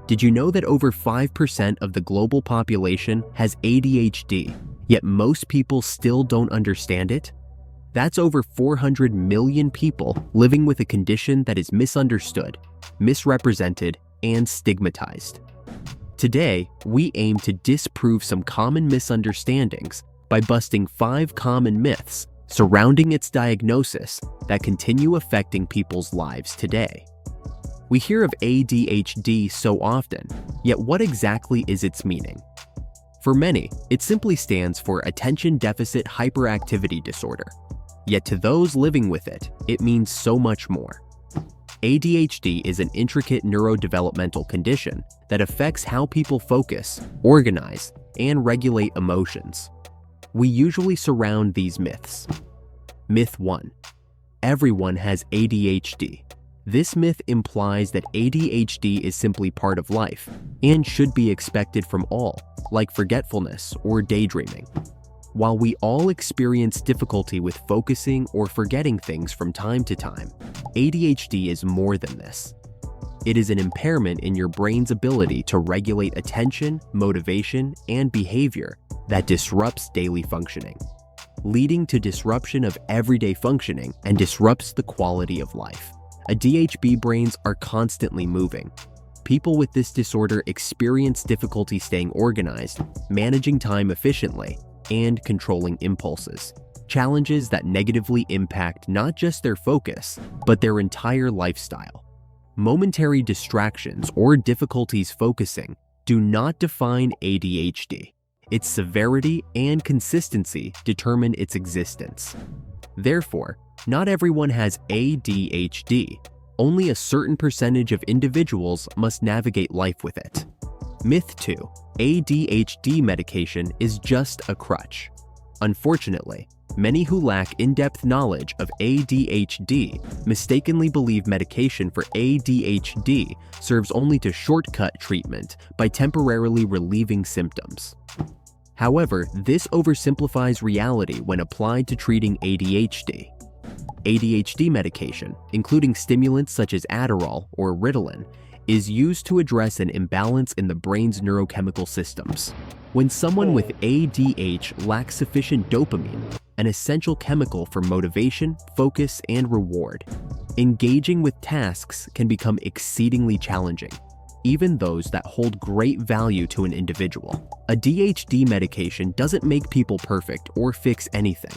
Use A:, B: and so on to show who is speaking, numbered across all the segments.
A: Did you know that over 5% of the global population has ADHD, yet most people still don't understand it? That's over 400 million people living with a condition that is misunderstood, misrepresented, and stigmatized. Today, we aim to disprove some common misunderstandings by busting 5 common myths surrounding its diagnosis that continue affecting people's lives today. We hear of ADHD so often, yet what exactly is its meaning? For many, it simply stands for Attention Deficit Hyperactivity Disorder. Yet to those living with it, it means so much more. ADHD is an intricate neurodevelopmental condition that affects how people focus, organize, and regulate emotions. We usually surround these myths. Myth 1. Everyone has ADHD. This myth implies that ADHD is simply part of life and should be expected from all, like forgetfulness or daydreaming. While we all experience difficulty with focusing or forgetting things from time to time, ADHD is more than this. It is an impairment in your brain's ability to regulate attention, motivation, and behavior that disrupts daily functioning, leading to disruption of everyday functioning and disrupts the quality of life. ADHD brains are constantly moving. People with this disorder experience difficulty staying organized, managing time efficiently, and controlling impulses, challenges that negatively impact not just their focus, but their entire lifestyle. Momentary distractions or difficulties focusing do not define ADHD. Its severity and consistency determine its existence. Therefore, not everyone has ADHD. Only a certain percentage of individuals must navigate life with it. Myth 2. ADHD medication is just a crutch. Unfortunately, many who lack in-depth knowledge of ADHD mistakenly believe medication for ADHD serves only to shortcut treatment by temporarily relieving symptoms. However, this oversimplifies reality when applied to treating ADHD. ADHD medication, including stimulants such as Adderall or Ritalin, is used to address an imbalance in the brain's neurochemical systems. When someone with ADHD lacks sufficient dopamine, an essential chemical for motivation, focus, and reward, engaging with tasks can become exceedingly challenging, even those that hold great value to an individual. ADHD medication doesn't make people perfect or fix anything.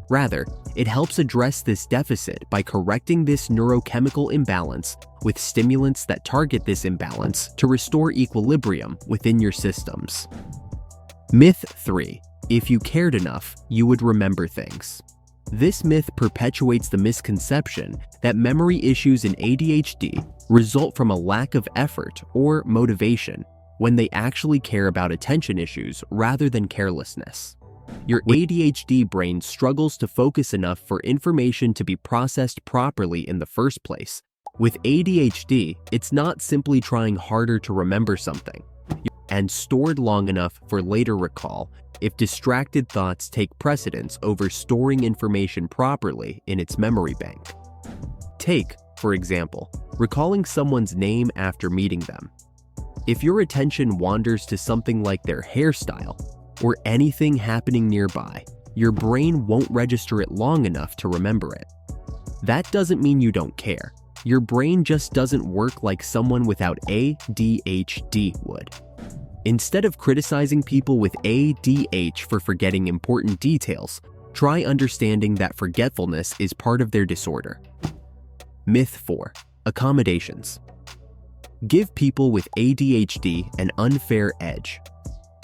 A: Rather, it helps address this deficit by correcting this neurochemical imbalance with stimulants that target this imbalance to restore equilibrium within your systems. Myth 3. If you cared enough, you would remember things. This myth perpetuates the misconception that memory issues in ADHD result from a lack of effort or motivation when they actually care about attention issues rather than carelessness. Your ADHD brain struggles to focus enough for information to be processed properly in the first place. With ADHD, it's not simply trying harder to remember something and stored long enough for later recall if distracted thoughts take precedence over storing information properly in its memory bank. Take, for example, recalling someone's name after meeting them. If your attention wanders to something like their hairstyle or anything happening nearby, your brain won't register it long enough to remember it. That doesn't mean you don't care. Your brain just doesn't work like someone without ADHD would. Instead of criticizing people with ADHD for forgetting important details, try understanding that forgetfulness is part of their disorder. Myth 4. Accommodations. Give people with ADHD an unfair edge.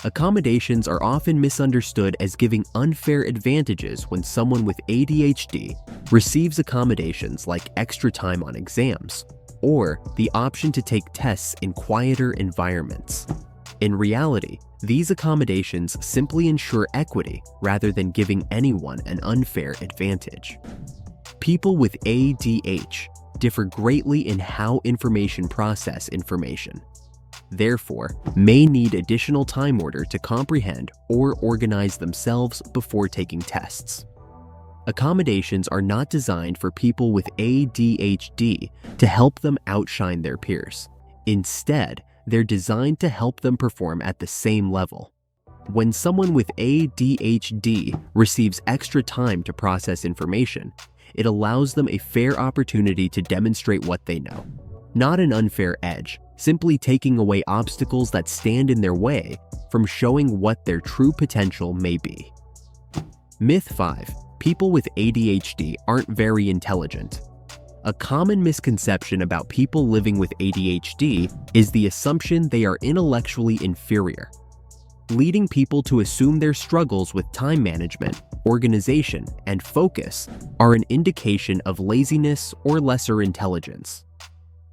A: Accommodations are often misunderstood as giving unfair advantages when someone with ADHD receives accommodations like extra time on exams or the option to take tests in quieter environments. In reality, these accommodations simply ensure equity rather than giving anyone an unfair advantage. People with ADHD differ greatly in how information process information. Therefore, may need additional time order to comprehend or organize themselves before taking tests. Accommodations are not designed for people with ADHD to help them outshine their peers. Instead, They're designed to help them perform at the same level. When someone with ADHD receives extra time to process information, it allows them a fair opportunity to demonstrate what they know. Not an unfair edge, simply taking away obstacles that stand in their way from showing what their true potential may be. Myth 5. People with ADHD aren't very intelligent. A common misconception about people living with ADHD is the assumption they are intellectually inferior, leading people to assume their struggles with time management, organization, and focus are an indication of laziness or lesser intelligence.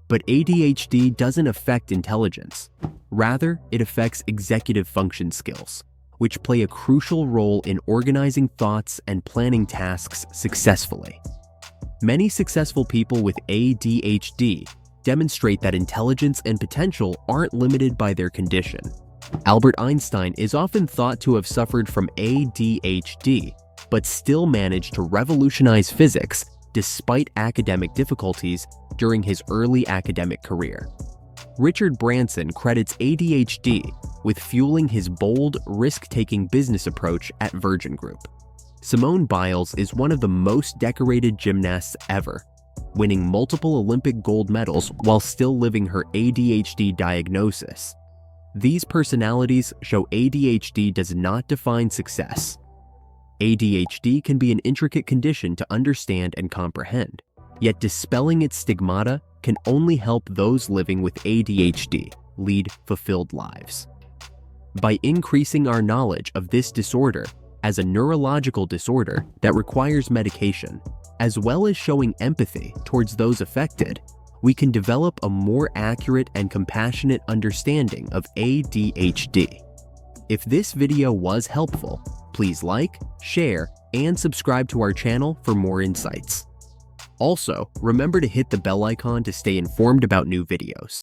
A: But ADHD doesn't affect intelligence. Rather, it affects executive function skills, which play a crucial role in organizing thoughts and planning tasks successfully. Many successful people with ADHD demonstrate that intelligence and potential aren't limited by their condition. Albert Einstein is often thought to have suffered from ADHD, but still managed to revolutionize physics despite academic difficulties during his early academic career. Richard Branson credits ADHD with fueling his bold, risk-taking business approach at Virgin Group. Simone Biles is one of the most decorated gymnasts ever, winning multiple Olympic gold medals while still living her ADHD diagnosis. These personalities show ADHD does not define success. ADHD can be an intricate condition to understand and comprehend, yet dispelling its stigmata can only help those living with ADHD lead fulfilled lives. By increasing our knowledge of this disorder as a neurological disorder that requires medication, as well as showing empathy towards those affected, we can develop a more accurate and compassionate understanding of ADHD. If this video was helpful, please like, share, and subscribe to our channel for more insights. Also, remember to hit the bell icon to stay informed about new videos.